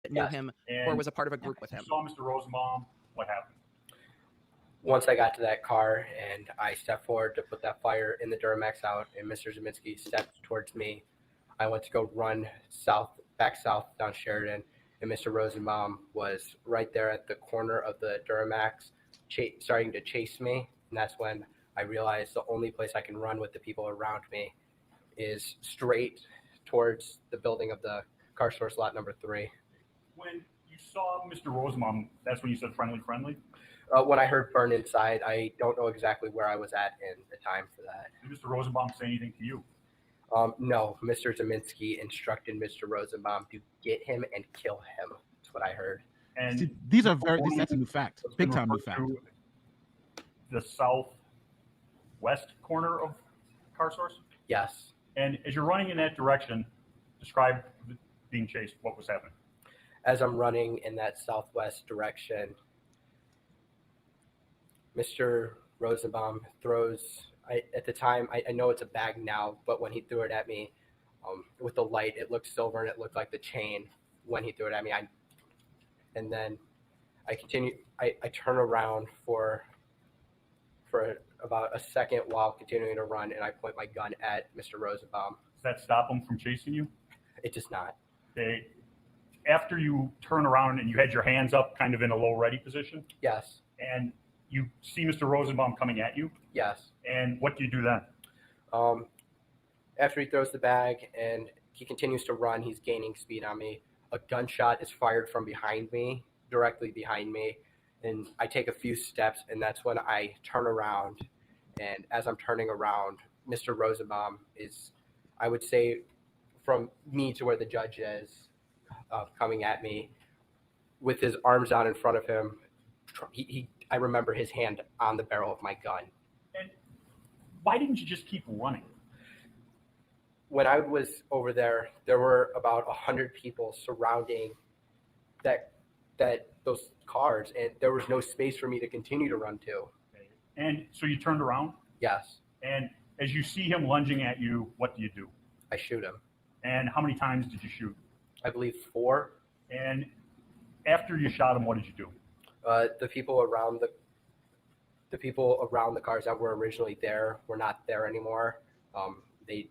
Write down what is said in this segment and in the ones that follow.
knew him or was a part of a group with him. You saw Mr. Rosenbaum. What happened? Once I got to that car and I stepped forward to put that fire in the Duramax out, and Mr. Zeminski stepped towards me, I went to go run back south down Sheridan, and Mr. Rosenbaum was right there at the corner of the Duramax, starting to chase me. And that's when I realized the only place I can run with the people around me is straight towards the building of the car source lot number 3. When you saw Mr. Rosenbaum, that's when you said friendly? When I heard burn inside, I don't know exactly where I was at in the time for that. Did Mr. Rosenbaum say anything to you? No, Mr. Zeminski instructed Mr. Rosenbaum to get him and kill him. That's what I heard. And see, that's a new fact, big time new fact. The southwest corner of car source? Yes. And as you're running in that direction, describe being chased. What was happening? As I'm running in that southwest direction, Mr. Rosenbaum throws, at the time, I know it's a bag now, but when he threw it at me, with the light, it looked silver and it looked like the chain when he threw it at me. And then I continue, I turn around for about a second while continuing to run, and I point my gun at Mr. Rosenbaum. Does that stop him from chasing you? It does not. Okay. After you turn around and you had your hands up kind of in a low ready position? Yes. And you see Mr. Rosenbaum coming at you? Yes. And what do you do then? After he throws the bag and he continues to run, he's gaining speed on me. A gunshot is fired from behind me, directly behind me. And I take a few steps, and that's when I turn around. And as I'm turning around, Mr. Rosenbaum is, I would say, from me to where the judge is, coming at me with his arms out in front of him. I remember his hand on the barrel of my gun. And why didn't you just keep running? When I was over there, there were about 100 people surrounding those cars, and there was no space for me to continue to run to. Okay. And so you turned around? Yes. And as you see him lunging at you, what do you do? I shoot him. And how many times did you shoot? I believe 4. And after you shot him, what did you do? The people around the cars that were originally there were not there anymore. They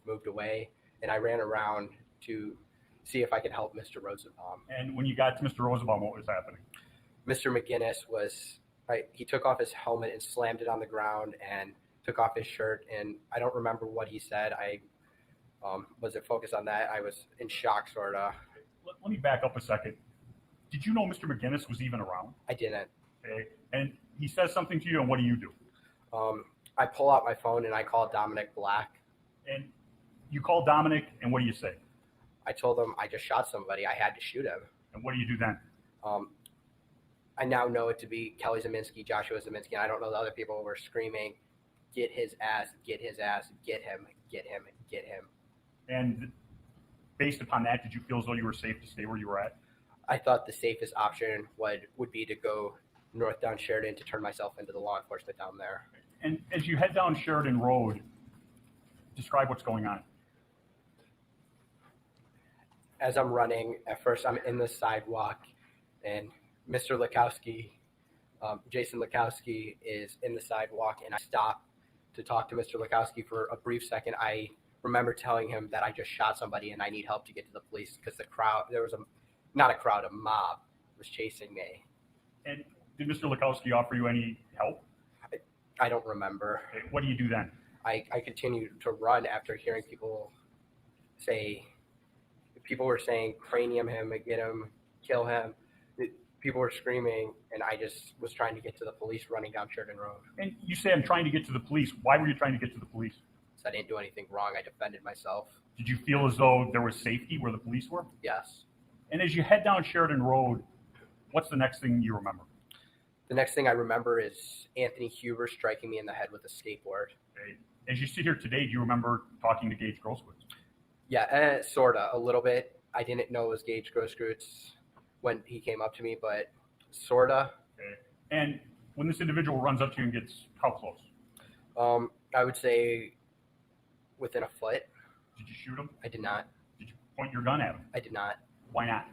moved away, and I ran around to see if I could help Mr. Rosenbaum. And when you got to Mr. Rosenbaum, what was happening? Mr. McGinnis he took off his helmet and slammed it on the ground and took off his shirt, and I don't remember what he said. I wasn't focused on that. I was in shock, sort of. Let me back up a second. Did you know Mr. McGinnis was even around? I didn't. Okay. And he says something to you, and what do you do? I pull out my phone and I call Dominic Black. And you call Dominic, and what do you say? I told him I just shot somebody. I had to shoot him. And what do you do then? I now know it to be Kelly Zeminski, Joshua Zeminski, and I don't know the other people who were screaming, "Get his ass, get his ass, get him, get him, get him." And based upon that, did you feel as though you were safe to stay where you were at? I thought the safest option would be to go north down Sheridan to turn myself into the law enforcement down there. And as you head down Sheridan Road, describe what's going on. As I'm running, at first I'm in the sidewalk, and Mr. Lukowski, Jason Lukowski, is in the sidewalk, and I stop to talk to Mr. Lukowski for a brief second. I remember telling him that I just shot somebody and I need help to get to the police because a mob was chasing me. And did Mr. Lukowski offer you any help? I don't remember. Okay, what do you do then? I continued to run after hearing people were saying, cranium him, get him, kill him. People were screaming, and I just was trying to get to the police running down Sheridan Road. And you say, I'm trying to get to the police. Why were you trying to get to the police? So I didn't do anything wrong. I defended myself. Did you feel as though there was safety where the police were? Yes. And as you head down Sheridan Road, what's the next thing you remember? The next thing I remember is Anthony Huber striking me in the head with a skateboard. Okay. As you sit here today, do you remember talking to Gage Grosskreutz? Yeah, sort of, a little bit. I didn't know it was Gage Grosskreutz when he came up to me, but sort of. Okay. And when this individual runs up to you and gets how close? I would say within a foot. Did you shoot him? I did not. Did you point your gun at him? I did not. Why not?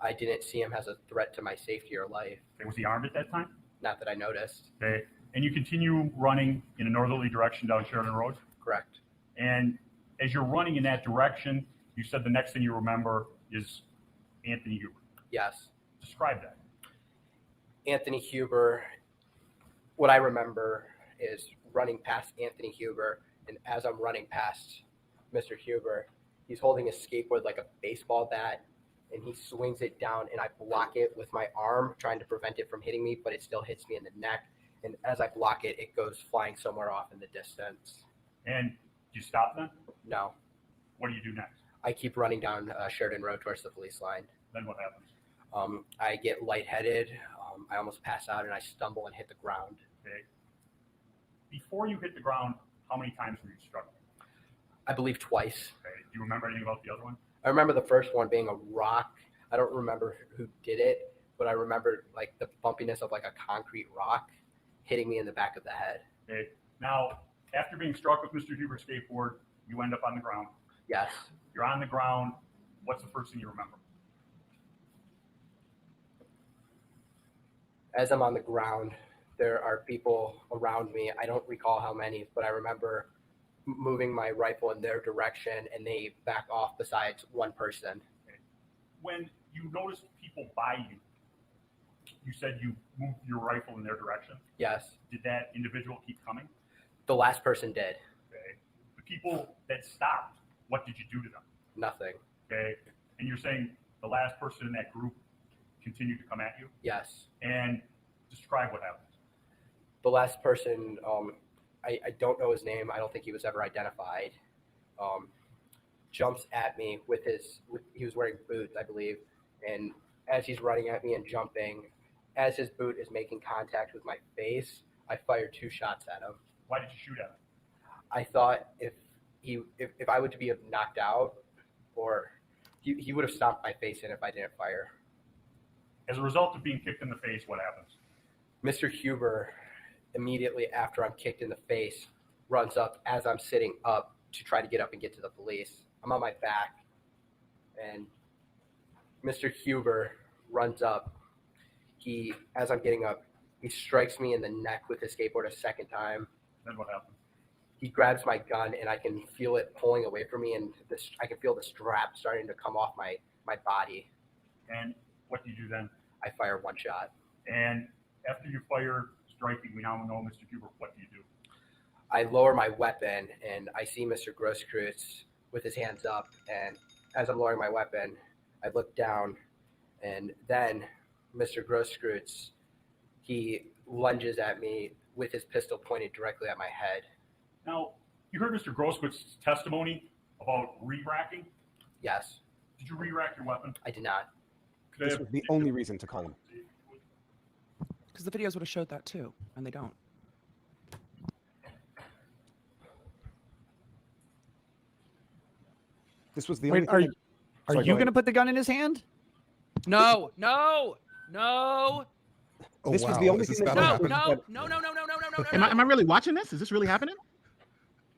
I didn't see him as a threat to my safety or life. Okay, was he armed at that time? Not that I noticed. Okay. And you continue running in a northerly direction down Sheridan Road? Correct. And as you're running in that direction, you said the next thing you remember is Anthony Huber. Yes. Describe that. Anthony Huber, what I remember is running past Anthony Huber, and as I'm running past Mr. Huber, he's holding a skateboard like a baseball bat, and he swings it down, and I block it with my arm, trying to prevent it from hitting me, but it still hits me in the neck. And as I block it, it goes flying somewhere off in the distance. And do you stop then? No. What do you do next? I keep running down Sheridan Road towards the police line. Then what happens? I get lightheaded. I almost pass out, and I stumble and hit the ground. Okay. Before you hit the ground, how many times were you struck? I believe twice. Okay. Do you remember anything about the other one? I remember the first one being a rock. I don't remember who did it, but I remember like the bumpiness of like a concrete rock hitting me in the back of the head. Okay. Now, after being struck with Mr. Huber's skateboard, you end up on the ground. Yes. You're on the ground. What's the first thing you remember? As I'm on the ground, there are people around me. I don't recall how many, but I remember moving my rifle in their direction, and they back off besides one person. Okay. When you noticed people by you, you said you moved your rifle in their direction. Yes. Did that individual keep coming? The last person did. Okay. The people that stopped, what did you do to them? Nothing. Okay. And you're saying the last person in that group continued to come at you? Yes. And describe what happened. The last person, I don't know his name. I don't think he was ever identified. Jumps at me he was wearing boots, I believe. And as he's running at me and jumping, as his boot is making contact with my face, I fired 2 shots at him. Why did you shoot at him? I thought if I were to be knocked out, or he would have stomped my face in if I didn't fire. As a result of being kicked in the face, what happens? Mr. Huber, immediately after I'm kicked in the face, runs up as I'm sitting up to try to get up and get to the police. I'm on my back, and Mr. Huber runs up. As I'm getting up, he strikes me in the neck with his skateboard a second time. Then what happens? He grabs my gun, and I can feel it pulling away from me, and I can feel the strap starting to come off my body. And what do you do then? I fire 1 shot. And after you fire striking, we now know Mr. Huber, what do you do? I lower my weapon, and I see Mr. Grosskreutz with his hands up, and as I'm lowering my weapon, I look down, and then Mr. Grosskreutz, he lunges at me with his pistol pointed directly at my head. Now, you heard Mr. Grosskrewitz's testimony about re-racking. Yes. Did you re-rack your weapon? I did not. This was the only reason to call him. Because the videos would have showed that too, and they don't. This was the Wait, only. are you going to put the gun in his hand? No, no, no, This was the only this thing is that about to no, happen. no, no, no, no, no, no, no, no, no. Am I really watching this? Is this really happening?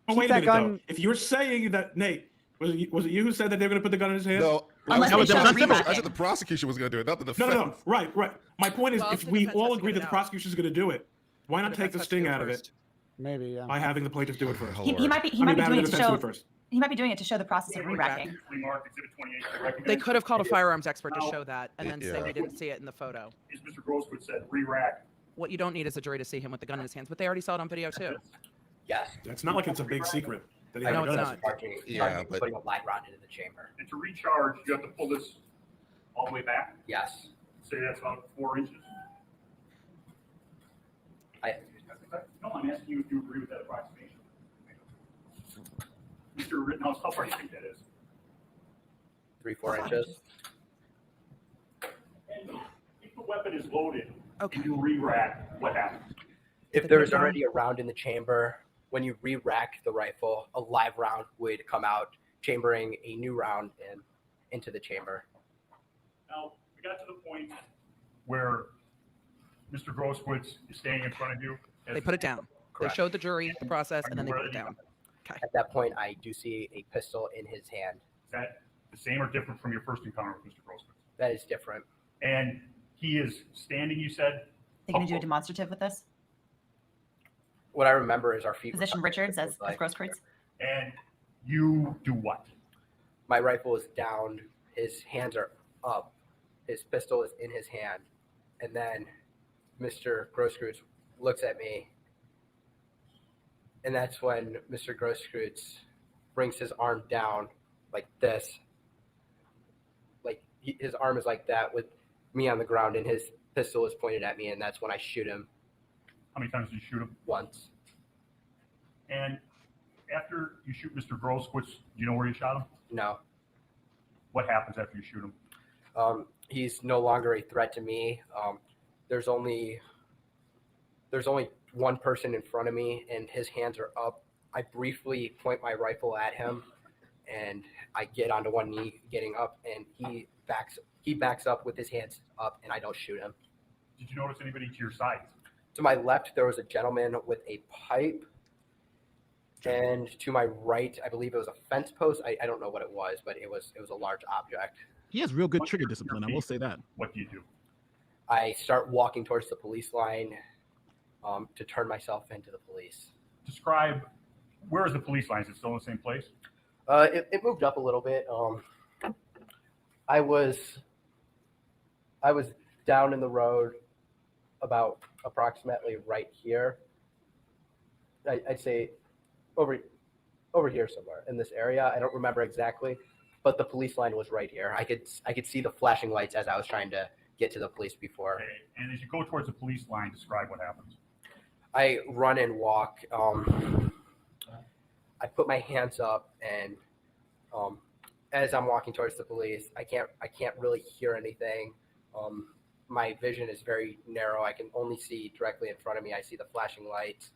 Oh, Keep wait a that minute, gun- though. If you're saying that, Nate, was it you who said that they were going to put the gun in his hand? No, Unless that was- they that show was civil. re-racking. I said the prosecution was going to do it, not the No, defense. no. Right. My point is, Well, if the we defense all has to agree get that it the out. prosecution's going to do it, why not The take the defense has to sting do it out of it first. Maybe, yeah. by having the plaintiff do it first? He might be I mean, doing having it the to defense do show. it first. He might be doing it to show the process of Exhibit re-racking. 23 marked, Exhibit 28, you recognize? They could have called a firearms expert to Now- show that, and then say Yeah. they didn't see it in the photo. As Mr. Grosskreutz said, re-rack. What you don't need is a jury to see him with the gun in his hands, but they already saw it on video too. Yes. It's not like it's a big secret that he I had know a it's gun. not. Yeah, but- Putting a live round into the chamber. And to recharge, you have to pull this all the way back. Yes. Say that's about 4 inches. No, I'm asking you if you agree with that approximation. Mr. Rittenhouse, how far do you think that is? 3-4 inches. And if the weapon is loaded Okay. and you re-rack, what happens? If there is already a round in the chamber, when you re-rack the rifle, a live round would come out, chambering a new round into the chamber. Now, we got to the point where Mr. Grosskreutz is standing in front of you. They put it down. Correct. They showed the jury the process, and then they put it down. At that point, I do see a pistol in his hand. Is that the same or different from your first encounter with Mr. Grossman? That is different. And he is standing, you said? They going to do a demonstrative with this? What I remember is our feet. Position Richards as Grosskreutz? And you do what? My rifle is down. His hands are up. His pistol is in his hand. And then Mr. Grosskreutz looks at me. And that's when Mr. Grosskreutz brings his arm down like this. Like his arm is like that with me on the ground, and his pistol is pointed at me, and that's when I shoot him. How many times did you shoot him? Once. And after you shoot Mr. Grosskreutz, do you know where you shot him? No. What happens after you shoot him? He's no longer a threat to me. There's only one person in front of me, and his hands are up. I briefly point my rifle at him, and I get onto one knee, getting up, and he backs up with his hands up, and I don't shoot him. Did you notice anybody to your side? To my left, there was a gentleman with a pipe, and to my right, I believe it was a fence post. I don't know what it was, but it was a large object. He has real good trigger discipline. I will say that. What do you do? I start walking towards the police line to turn myself into the police. Describe, where is the police line? Is it still in the same place? It moved up a little bit. I was down in the road about approximately right here. I'd say over here somewhere in this area. I don't remember exactly, but the police line was right here. I could see the flashing lights as I was trying to get to the police before. Okay. And as you go towards the police line, describe what happens. I run and walk. I put my hands up, and as I'm walking towards the police, I can't really hear anything. My vision is very narrow. I can only see directly in front of me. I see the flashing lights.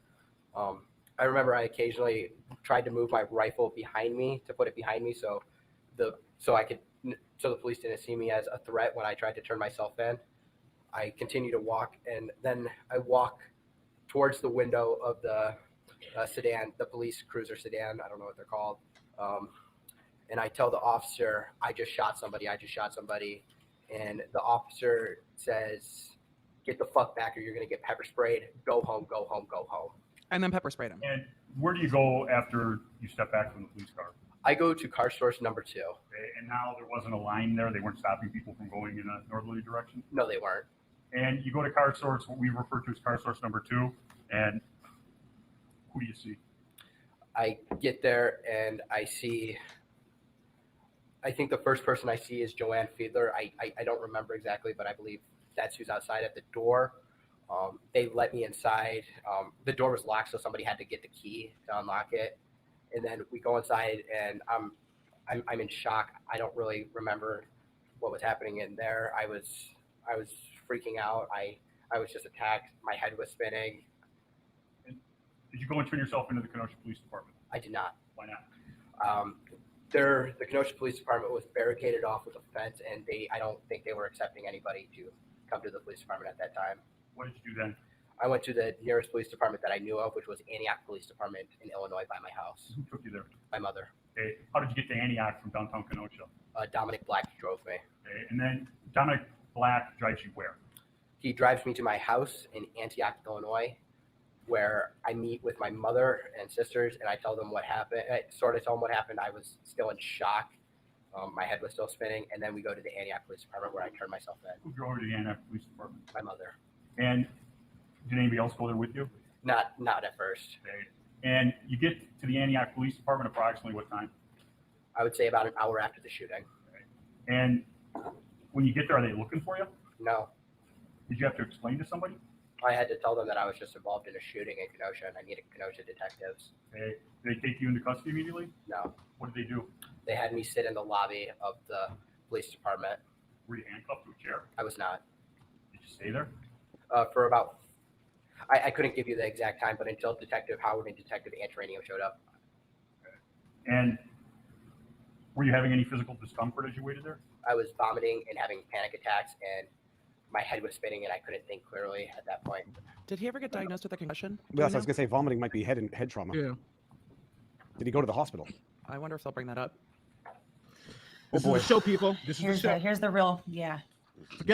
I remember I occasionally tried to move my rifle behind me to put it behind me so the police didn't see me as a threat when I tried to turn myself in. I continue to walk, and then I walk towards the window of the sedan, the police cruiser sedan. I don't know what they're called. And I tell the officer, I just shot somebody. And the officer says, get the fuck back or you're going to get pepper sprayed. Go home, go home, go home. And then pepper sprayed him. And where do you go after you step back from the police car? I go to car source number 2. Okay. And now there wasn't a line there. They weren't stopping people from going in a northerly direction. No, they weren't. And you go to car source, what we refer to as car source number 2. And who do you see? I get there and I think the first person I see is Joanne Fiedler. I don't remember exactly, but I believe that's who's outside at the door. They let me inside. The door was locked, so somebody had to get the key to unlock it. And then we go inside, and I'm in shock. I don't really remember what was happening in there. I was freaking out. I was just attacked. My head was spinning. And did you go and turn yourself into the Kenosha Police Department? I did not. Why not? The Kenosha Police Department was barricaded off with a fence, and I don't think they were accepting anybody to come to the police department at that time. What did you do then? I went to the nearest police department that I knew of, which was Antioch Police Department in Illinois by my house. Who took you there? My mother. Okay. How did you get to Antioch from downtown Kenosha? Dominic Black drove me. Okay. And then Dominic Black drives you where? He drives me to my house in Antioch, Illinois, where I meet with my mother and sisters, and I tell them what happened. I sort of tell them what happened. I was still in shock. My head was still spinning, and then we go to the Antioch Police Department where I turn myself in. Who drove you to the Antioch Police Department? My mother. And did anybody else go there with you? Not at first. Okay. And you get to the Antioch Police Department approximately what time? I would say about an hour after the shooting. Okay. And when you get there, are they looking for you? No. Did you have to explain to somebody? I had to tell them that I was just involved in a shooting in Kenosha and I needed Kenosha detectives. Okay. Did they take you into custody immediately? No. What did they do? They had me sit in the lobby of the police department. Were you handcuffed to a chair? I was not. Did you stay there? For about, I couldn't give you the exact time, but until Detective Howard and Detective Antaranium showed up. Okay. And were you having any physical discomfort as you waited there? I was vomiting and having panic attacks, and my head was spinning, and I couldn't think clearly at that point. Did he ever get diagnosed with a concussion? Yes, I was gonna say vomiting might be head trauma. Yeah. Did he go to the hospital? I wonder if they'll bring that up. This boy. is the show, people. This is the show. Here's the real, yeah.